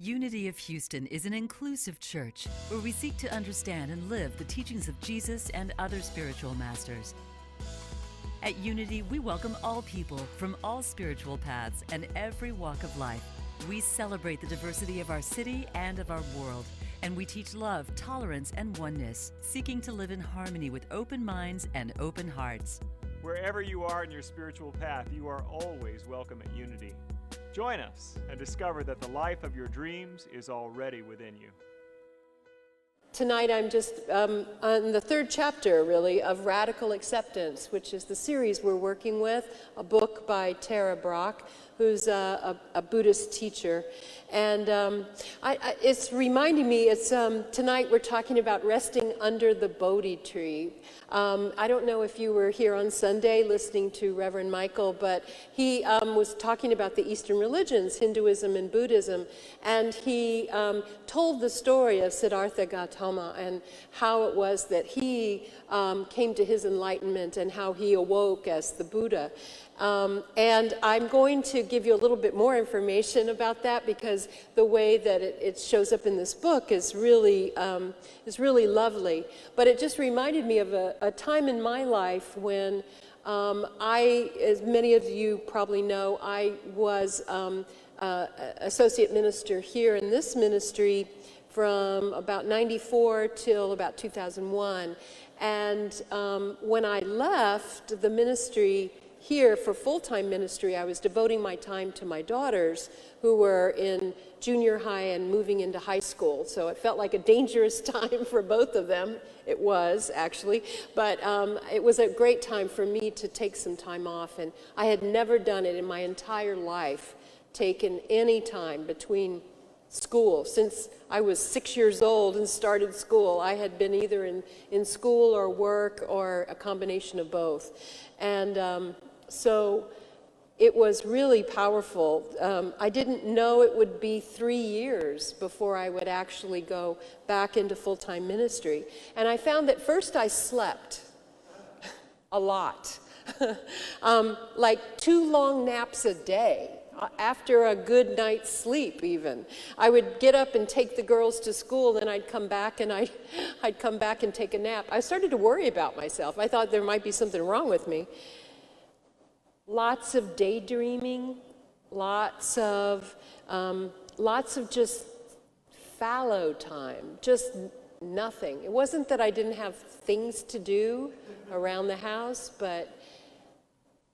Unity of Houston is an inclusive church where we seek to understand and live the teachings of Jesus and other spiritual masters. At Unity, we welcome all people from all spiritual paths and every walk of life. We celebrate the diversity of our city and of our world, and we teach love, tolerance, and oneness, seeking to live in harmony with open minds and open hearts. Wherever you are in your spiritual path, you are always welcome at Unity. Join us and discover that the life of your dreams is already within you. Tonight I'm just on the third chapter, really, of Radical Acceptance, which is the series we're working with, a book by Tara Brach, who's a Buddhist teacher. And it's reminding me, tonight we're talking about resting under the Bodhi tree. I don't know if you were here on Sunday listening to Reverend Michael, but he was talking about the Eastern religions, Hinduism and Buddhism, and he told the story of Siddhartha Gautama and how it was that he came to his enlightenment and how he awoke as the Buddha. And I'm going to give you a little bit more information about that because the way that it shows up in this book is really lovely. But it just reminded me of a time in my life when as many of you probably know, I was associate minister here in this ministry from about 94 till about 2001. And when I left the ministry here for full-time ministry, I was devoting my time to my daughters who were in junior high and moving into high school. So it felt like a dangerous time for both of them. It was, actually. But it was a great time for me to take some time off. And I had never done it in my entire life, taken any time between school. Since I was 6 years old and started school, I had been either in school or work or a combination of both. And so it was really powerful. I didn't know it would be 3 years before I would actually go back into full-time ministry. And I found that first I slept a lot, like 2 long naps a day. After a good night's sleep, even. I would get up and take the girls to school, then I'd come back and I'd come back and take a nap. I started to worry about myself. I thought there might be something wrong with me. Lots of daydreaming, lots of just fallow time, just nothing. It wasn't that I didn't have things to do around the house, but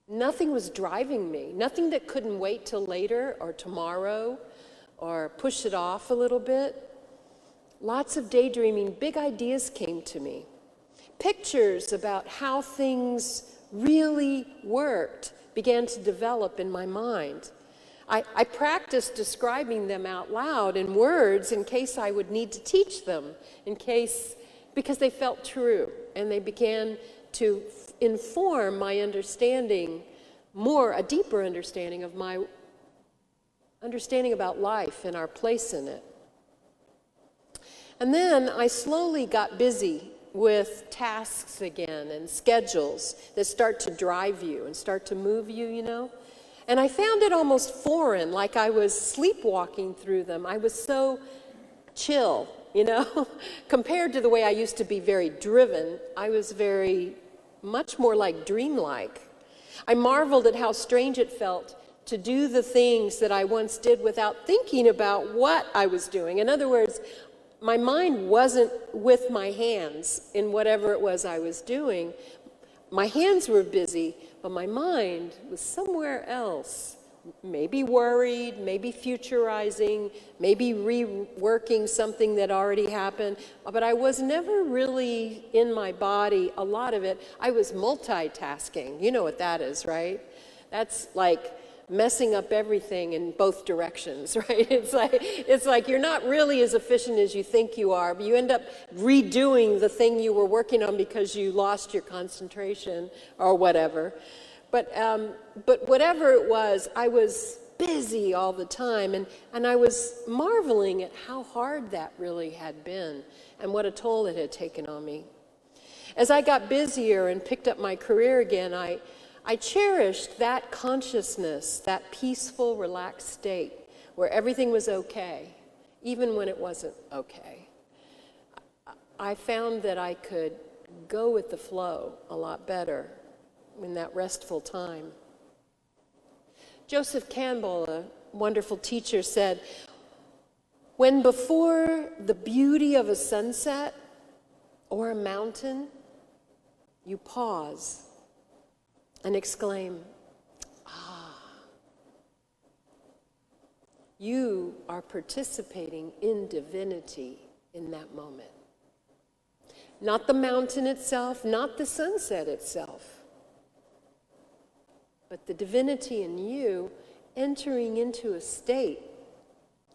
nothing was driving me, nothing that couldn't wait till later or tomorrow or push it off a little bit. Lots of daydreaming, big ideas came to me. Pictures about how things really worked began to develop in my mind. I practiced describing them out loud in words in case I would need to teach them, because they felt true, and they began to inform my understanding a deeper understanding of my understanding about life and our place in it. And then I slowly got busy with tasks again and schedules that start to drive you and start to move you, you know. And I found it almost foreign, like I was sleepwalking through them. I was so chill, you know. Compared to the way I used to be very driven, I was much more like dreamlike. I marveled at how strange it felt to do the things that I once did without thinking about what I was doing. In other words, my mind wasn't with my hands in whatever it was I was doing. My hands were busy, but my mind was somewhere else. Maybe worried, maybe futurizing, maybe reworking something that already happened. But I was never really in my body, a lot of it. I was multitasking. You know what that is, right? That's like messing up everything in both directions, right? It's like you're not really as efficient as you think you are, but you end up redoing the thing you were working on because you lost your concentration or whatever. But whatever it was, I was busy all the time, and I was marveling at how hard that really had been and what a toll it had taken on me. As I got busier and picked up my career again, I cherished that consciousness, that peaceful, relaxed state where everything was okay. even when it wasn't okay. I found that I could go with the flow a lot better in that restful time. Joseph Campbell, a wonderful teacher, said, when before the beauty of a sunset or a mountain, you pause and exclaim, ah, you are participating in divinity in that moment. Not the mountain itself, not the sunset itself, but the divinity in you entering into a state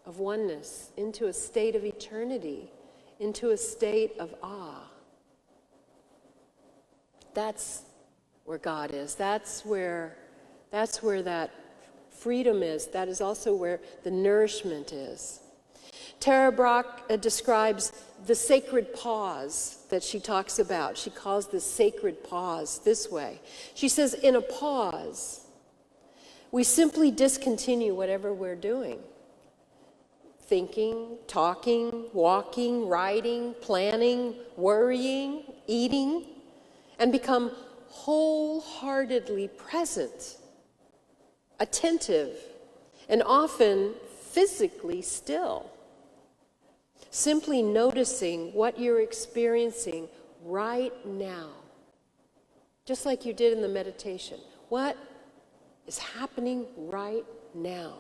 of oneness, into a state of eternity, into a state of awe. That's where God is. That's where that freedom is. That is also where the nourishment is. Tara Brach describes the sacred pause that she talks about. She calls this sacred pause this way. She says, in a pause, we simply discontinue whatever we're doing. Thinking, talking, walking, writing, planning, worrying, eating, and become wholeheartedly present, attentive, and often physically still. Simply noticing what you're experiencing right now, just like you did in the meditation. What is happening right now?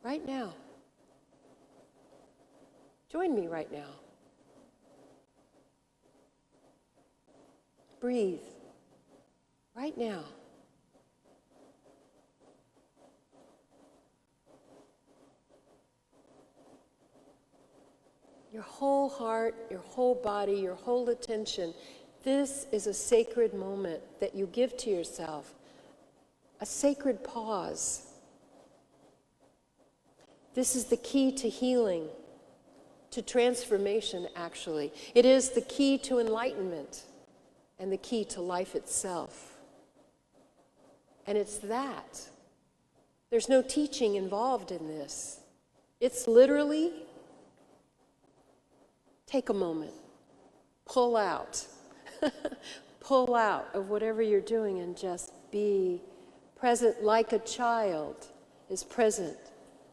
Right now. Join me right now. Breathe. Right now. Your whole heart, your whole body, your whole attention. This is a sacred moment that you give to yourself. A sacred pause. This is the key to healing, to transformation, actually. It is the key to enlightenment and the key to life itself. And it's that. There's no teaching involved in this. It's literally take a moment, pull out, pull out of whatever you're doing and just be present like a child is present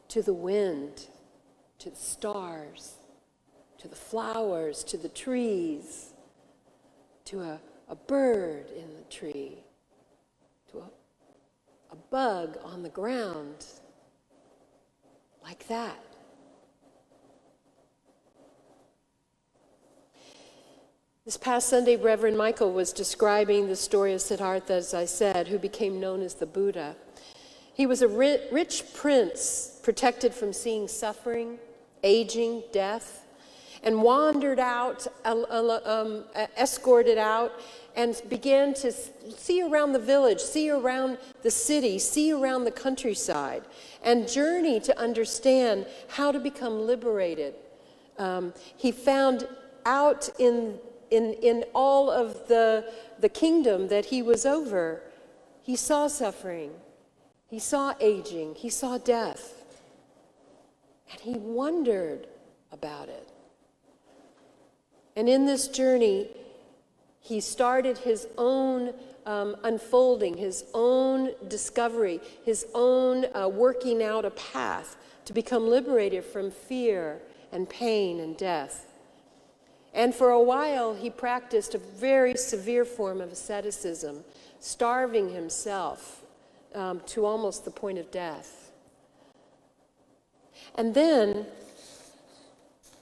to the wind, to the stars, to the flowers, to the trees, to a bird in the tree, to a bug on the ground, like that. This past Sunday, Reverend Michael was describing the story of Siddhartha, as I said, who became known as the Buddha. He was a rich prince, protected from seeing suffering, aging, death, and wandered out, escorted out, and began to see around the village, see around the city, see around the countryside, and journey to understand how to become liberated. He found out in all of the kingdom that he was over, he saw suffering, he saw aging, he saw death, and he wondered about it. And in this journey, he started his own unfolding, his own discovery, his own working out a path to become liberated from fear and pain and death. And for a while, he practiced a very severe form of asceticism, starving himself to almost the point of death. And then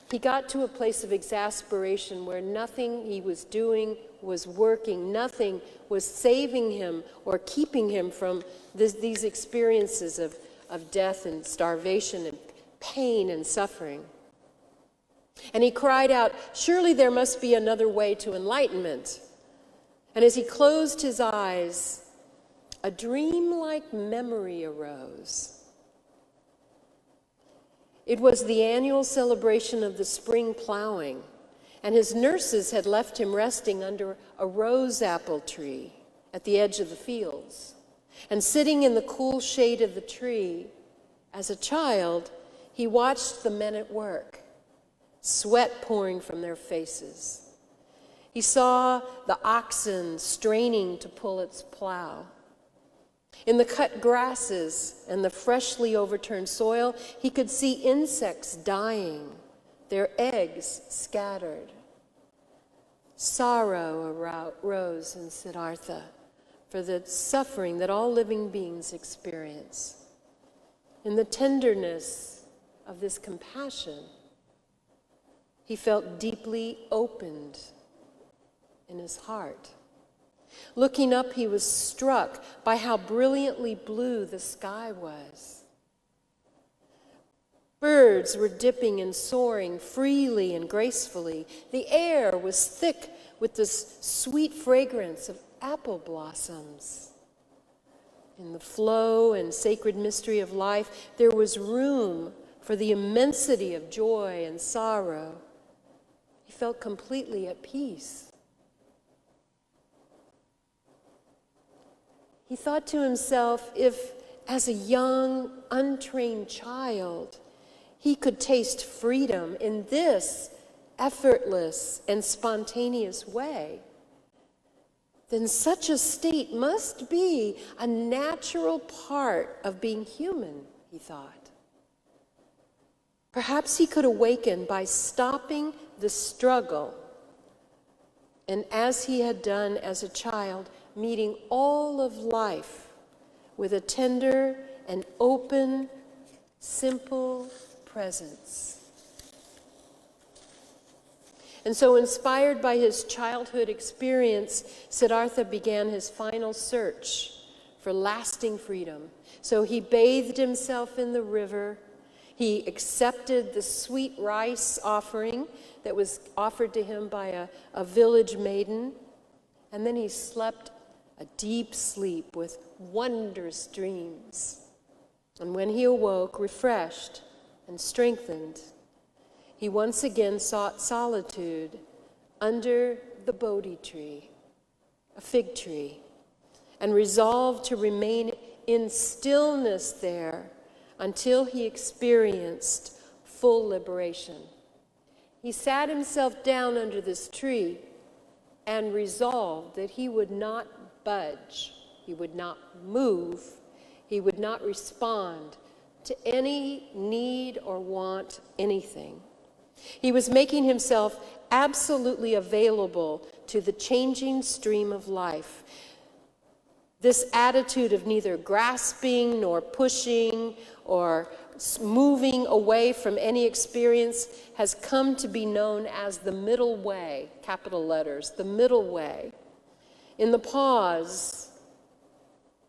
he got to a place of exasperation where nothing he was doing was working, nothing was saving him or keeping him from these experiences of death and starvation and pain and suffering. And he cried out, surely there must be another way to enlightenment. And as he closed his eyes, a dream-like memory arose. It was the annual celebration of the spring plowing, and his nurses had left him resting under a rose apple tree at the edge of the fields. And sitting in the cool shade of the tree, as a child, he watched the men at work. sweat pouring from their faces. He saw the oxen straining to pull its plow. In the cut grasses and the freshly overturned soil, he could see insects dying, their eggs scattered. Sorrow arose in Siddhartha for the suffering that all living beings experience. In the tenderness of this compassion, he felt deeply opened in his heart. Looking up, he was struck by how brilliantly blue the sky was. Birds were dipping and soaring freely and gracefully. The air was thick with the sweet fragrance of apple blossoms. In the flow and sacred mystery of life, there was room for the immensity of joy and sorrow. He felt completely at peace. He thought to himself, if, as a young, untrained child, he could taste freedom in this effortless and spontaneous way, then such a state must be a natural part of being human, he thought. Perhaps he could awaken by stopping the struggle, and as he had done as a child, meeting all of life with a tender and open, simple presence. And so, inspired by his childhood experience, Siddhartha began his final search for lasting freedom. So he bathed himself in the river. He accepted the sweet rice offering that was offered to him by a village maiden. And then he slept a deep sleep with wondrous dreams. And when he awoke, refreshed and strengthened, he once again sought solitude under the Bodhi tree, a fig tree, and resolved to remain in stillness there until he experienced full liberation. He sat himself down under this tree and resolved that he would not budge, he would not move, he would not respond to any need or want anything. He was making himself absolutely available to the changing stream of life. This attitude of neither grasping nor pushing or moving away from any experience has come to be known as the middle way, capital letters, the middle way. In the pause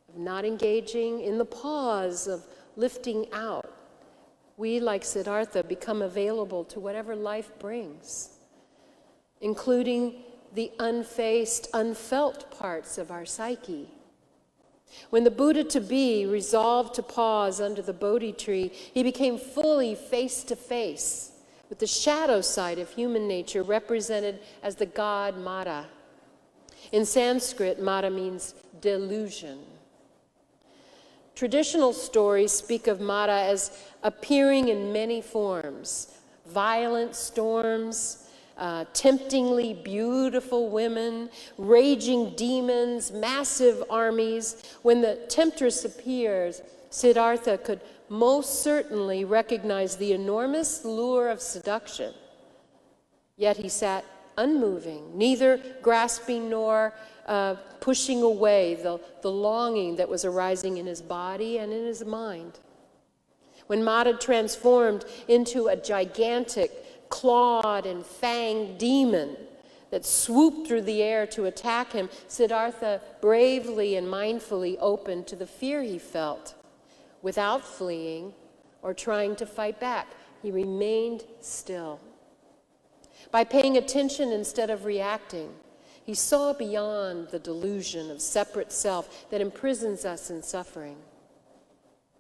of not engaging, in the pause of lifting out, we, like Siddhartha, become available to whatever life brings, including the unfaced, unfelt parts of our psyche. When the Buddha-to-be resolved to pause under the Bodhi tree, he became fully face-to-face with the shadow side of human nature represented as the god Mara. In Sanskrit, Mara means delusion. Traditional stories speak of Mara as appearing in many forms: violent storms, temptingly beautiful women, raging demons, massive armies. When the temptress appears, Siddhartha could most certainly recognize the enormous lure of seduction. Yet he sat unmoving, neither grasping nor pushing away the longing that was arising in his body and in his mind. When Mara transformed into a gigantic, clawed and fanged demon that swooped through the air to attack him, Siddhartha bravely and mindfully opened to the fear he felt. Without fleeing or trying to fight back, he remained still. By paying attention instead of reacting, he saw beyond the delusion of separate self that imprisons us in suffering.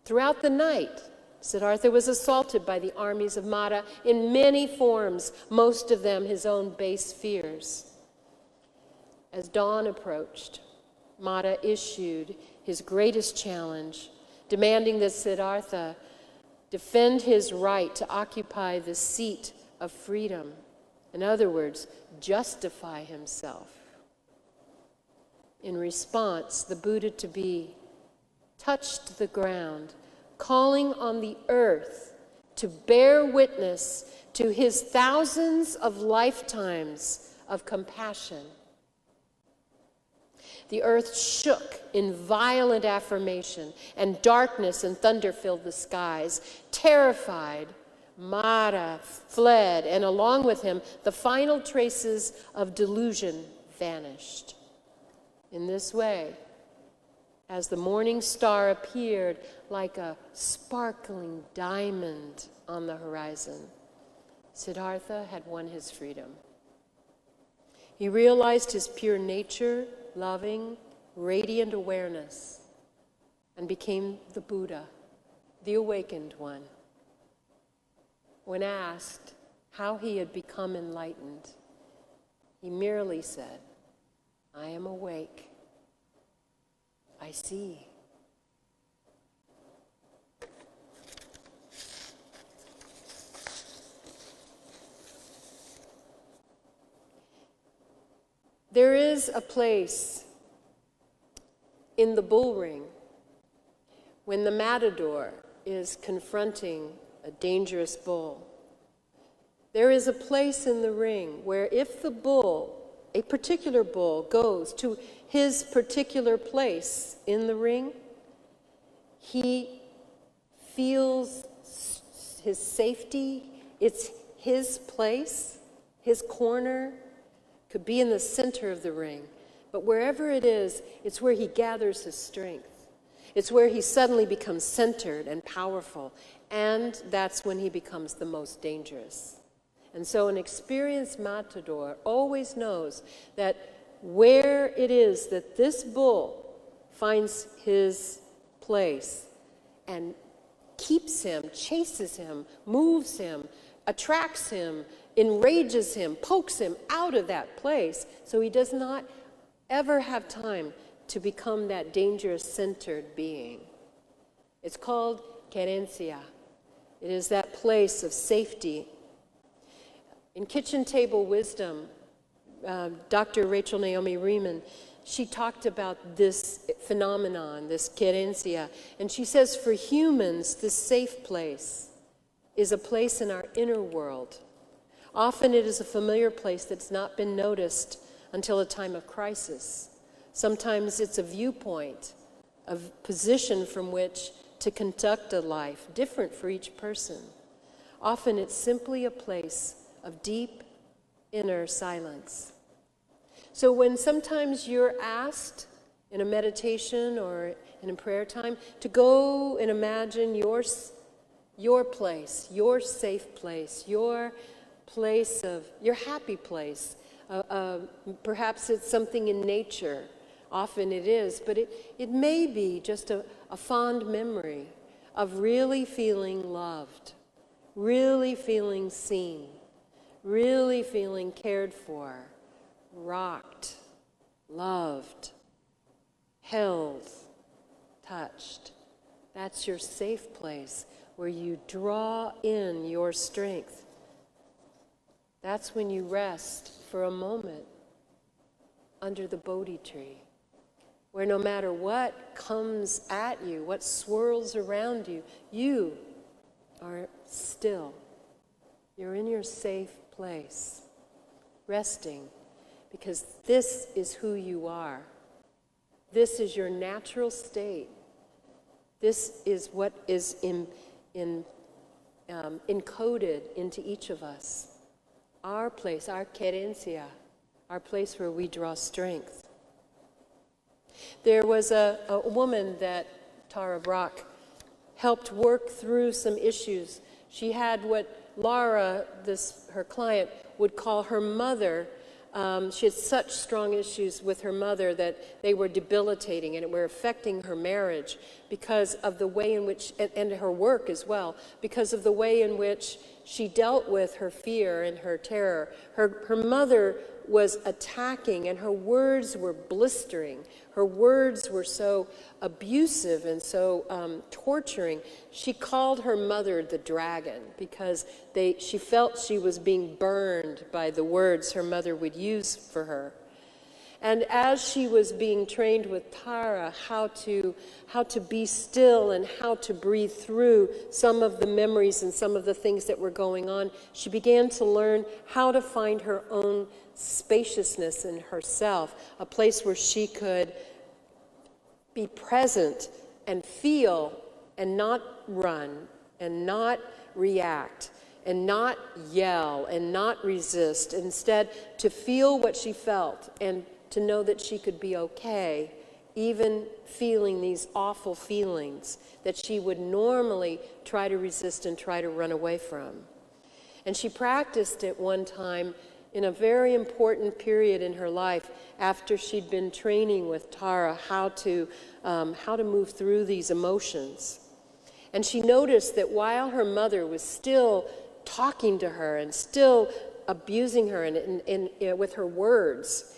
Throughout the night, Siddhartha was assaulted by the armies of Mara in many forms, most of them his own base fears. As dawn approached, Mara issued his greatest challenge, demanding that Siddhartha defend his right to occupy the seat of freedom. In other words, justify himself. In response, the Buddha-to-be touched the ground, calling on the earth to bear witness to his thousands of lifetimes of compassion. The earth shook in violent affirmation, and darkness and thunder filled the skies. Terrified, Mara fled, and along with him, the final traces of delusion vanished. In this way, as the morning star appeared like a sparkling diamond on the horizon, Siddhartha had won his freedom. He realized his pure nature, loving, radiant awareness, and became the Buddha, the awakened one. When asked how he had become enlightened, he merely said, "I am awake. I see." There is a place in the bull ring when the matador is confronting a dangerous bull. There is a place in the ring where if the bull, a particular bull, goes to his particular place in the ring, he feels his safety. It's his place, his corner. Could be in the center of the ring. But wherever it is, it's where he gathers his strength. It's where he suddenly becomes centered and powerful. And that's when he becomes the most dangerous. And so an experienced matador always knows that where it is that this bull finds his place and keeps him, chases him, moves him, attracts him, enrages him, pokes him out of that place, so he does not ever have time to become that dangerous centered being. It's called querencia. It is that place of safety. In Kitchen Table Wisdom, Dr. Rachel Naomi Riemann, she talked about this phenomenon, this querencia, and she says for humans, this safe place is a place in our inner world. Often it is a familiar place that's not been noticed until a time of crisis. Sometimes it's a viewpoint, a position from which to conduct a life, different for each person. Often it's simply a place of deep inner silence. So when sometimes you're asked in a meditation or in a prayer time to go and imagine your place, your safe place, your place of, your happy place. Perhaps it's something in nature. Often it is, but it may be just a fond memory of really feeling loved, really feeling seen, really feeling cared for, rocked, loved, held, touched. That's your safe place where you draw in your strength. That's when you rest for a moment under the Bodhi tree, where no matter what comes at you, what swirls around you, you are still. You're in your safe place, resting, because this is who you are. This is your natural state. This is what is encoded into each of us. Our place, our querencia, our place where we draw strength. There was a woman that Tara Brock helped work through some issues. She had what Laura, her client, would call her mother. She had such strong issues with her mother that they were debilitating and it were affecting her marriage because of the way in which, and her work as well, because of the way in which she dealt with her fear and her terror. Her mother was attacking, and her words were blistering. Her words were so abusive and so torturing. She called her mother the dragon because she felt she was being burned by the words her mother would use for her. And as she was being trained with Tara how to be still and how to breathe through some of the memories and some of the things that were going on, she began to learn how to find her own spaciousness in herself, a place where she could be present and feel and not run and not react and not yell and not resist. Instead, to feel what she felt and to know that she could be okay, even feeling these awful feelings that she would normally try to resist and try to run away from. And she practiced it one time in a very important period in her life after she'd been training with Tara how to move through these emotions. And she noticed that while her mother was still talking to her and still abusing her with her words,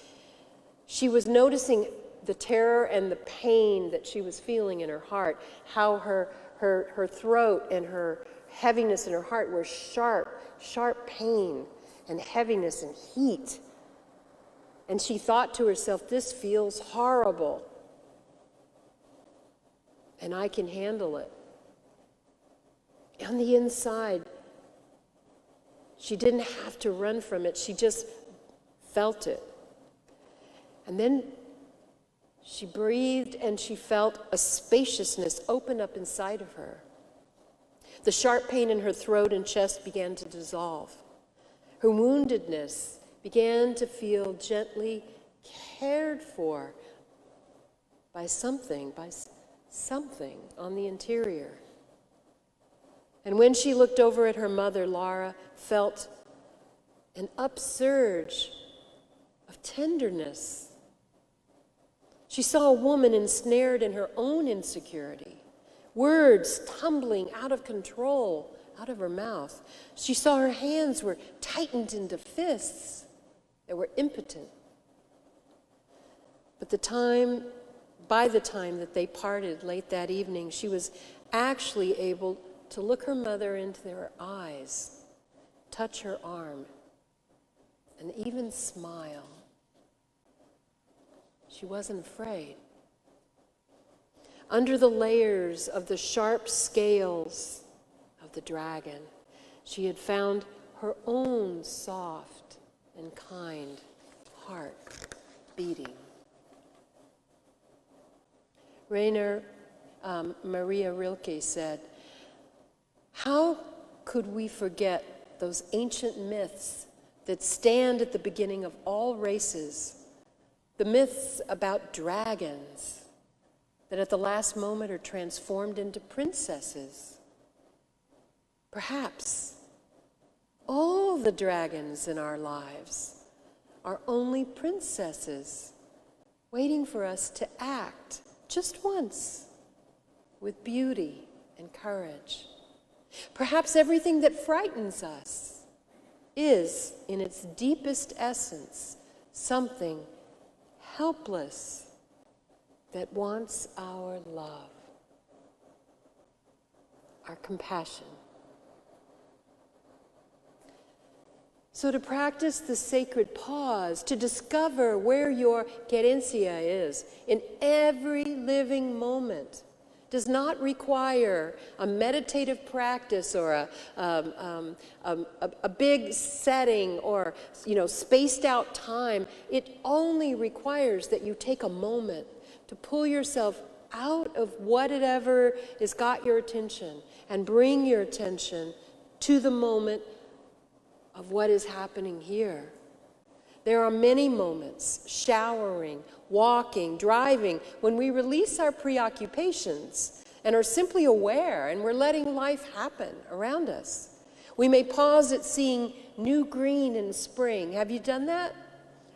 she was noticing the terror and the pain that she was feeling in her heart, how her throat and her heaviness in her heart were sharp pain and heaviness and heat. And she thought to herself, this feels horrible, and I can handle it. On the inside, she didn't have to run from it, she just felt it. And then she breathed and she felt a spaciousness open up inside of her. The sharp pain in her throat and chest began to dissolve. Her woundedness began to feel gently cared for by something on the interior. And when she looked over at her mother, Lara felt an upsurge of tenderness. She saw a woman ensnared in her own insecurity, words tumbling out of control out of her mouth. She saw her hands were tightened into fists that were impotent. But by the time that they parted late that evening, she was actually able to look her mother into her eyes, touch her arm, and even smile. She wasn't afraid. Under the layers of the sharp scales of the dragon, she had found her own soft and kind heart beating. Rainer Maria Rilke said, "How could we forget those ancient myths that stand at the beginning of all races? The myths about dragons that at the last moment are transformed into princesses. Perhaps all the dragons in our lives are only princesses waiting for us to act just once with beauty and courage. Perhaps everything that frightens us is, in its deepest essence, something helpless that wants our love, our compassion." So to practice the sacred pause, to discover where your querencia is in every living moment, does not require a meditative practice or a big setting or spaced out time. It only requires that you take a moment to pull yourself out of whatever has got your attention and bring your attention to the moment of what is happening here. There are many moments, showering, walking, driving, when we release our preoccupations and are simply aware and we're letting life happen around us. We may pause at seeing new green in spring. Have you done that?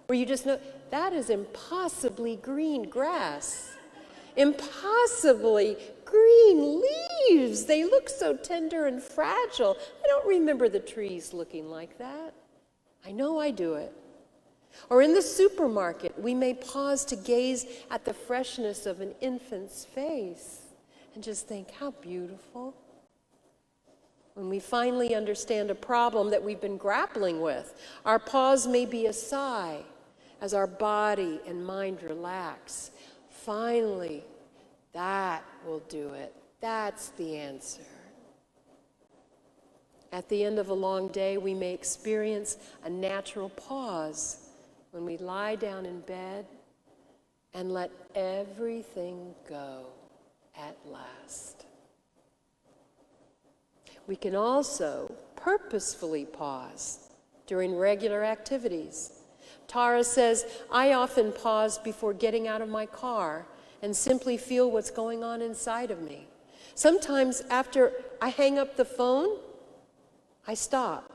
Where you just know, that is impossibly green grass. Impossibly green leaves. They look so tender and fragile. I don't remember the trees looking like that. I know I do it. Or in the supermarket, we may pause to gaze at the freshness of an infant's face and just think, how beautiful. When we finally understand a problem that we've been grappling with, our pause may be a sigh as our body and mind relax. Finally, that will do it. That's the answer. At the end of a long day, we may experience a natural pause when we lie down in bed and let everything go at last. We can also purposefully pause during regular activities. Tara says, I often pause before getting out of my car and simply feel what's going on inside of me. Sometimes after I hang up the phone, I stop.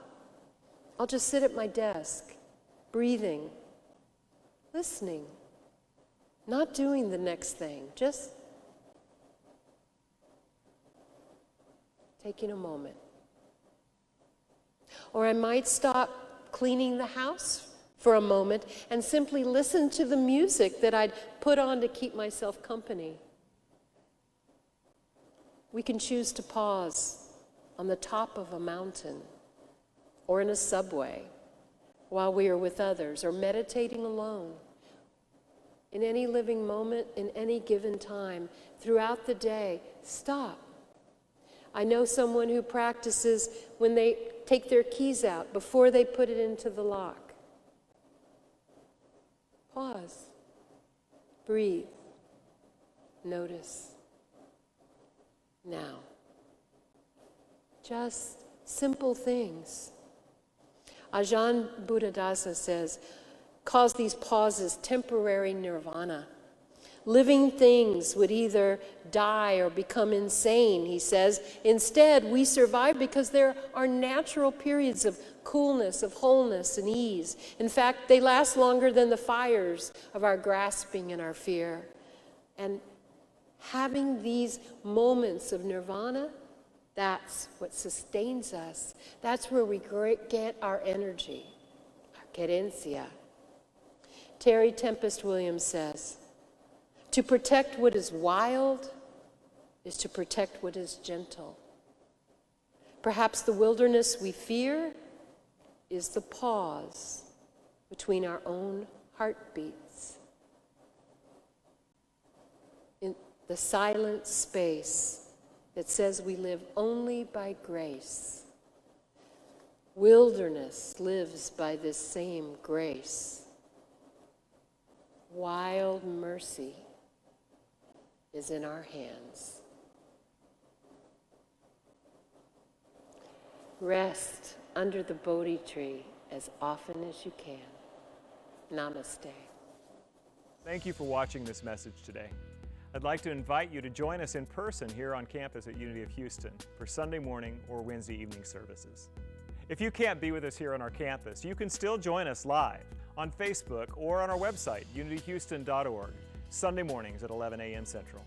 I'll just sit at my desk, breathing, listening, not doing the next thing, just taking a moment. Or I might stop cleaning the house for a moment and simply listen to the music that I'd put on to keep myself company. We can choose to pause on the top of a mountain or in a subway while we are with others or meditating alone. In any living moment, in any given time, throughout the day, stop. I know someone who practices when they take their keys out before they put it into the lock. Pause. Breathe. Notice. Now. Just simple things. Ajahn Buddhadasa calls these pauses temporary nirvana. Living things would either die or become insane, he says. Instead, we survive because there are natural periods of coolness, of wholeness and ease. In fact, they last longer than the fires of our grasping and our fear. And having these moments of nirvana, that's what sustains us. That's where we get our energy, our querencia. Terry Tempest Williams says, to protect what is wild is to protect what is gentle. Perhaps the wilderness we fear is the pause between our own heartbeats. In the silent space that says we live only by grace. Wilderness lives by this same grace. Wild mercy is in our hands. Rest under the Bodhi tree as often as you can. Namaste. Thank you for watching this message today. I'd like to invite you to join us in person here on campus at Unity of Houston for Sunday morning or Wednesday evening services. If you can't be with us here on our campus, you can still join us live on Facebook or on our website, unityhouston.org, Sunday mornings at 11 a.m. Central.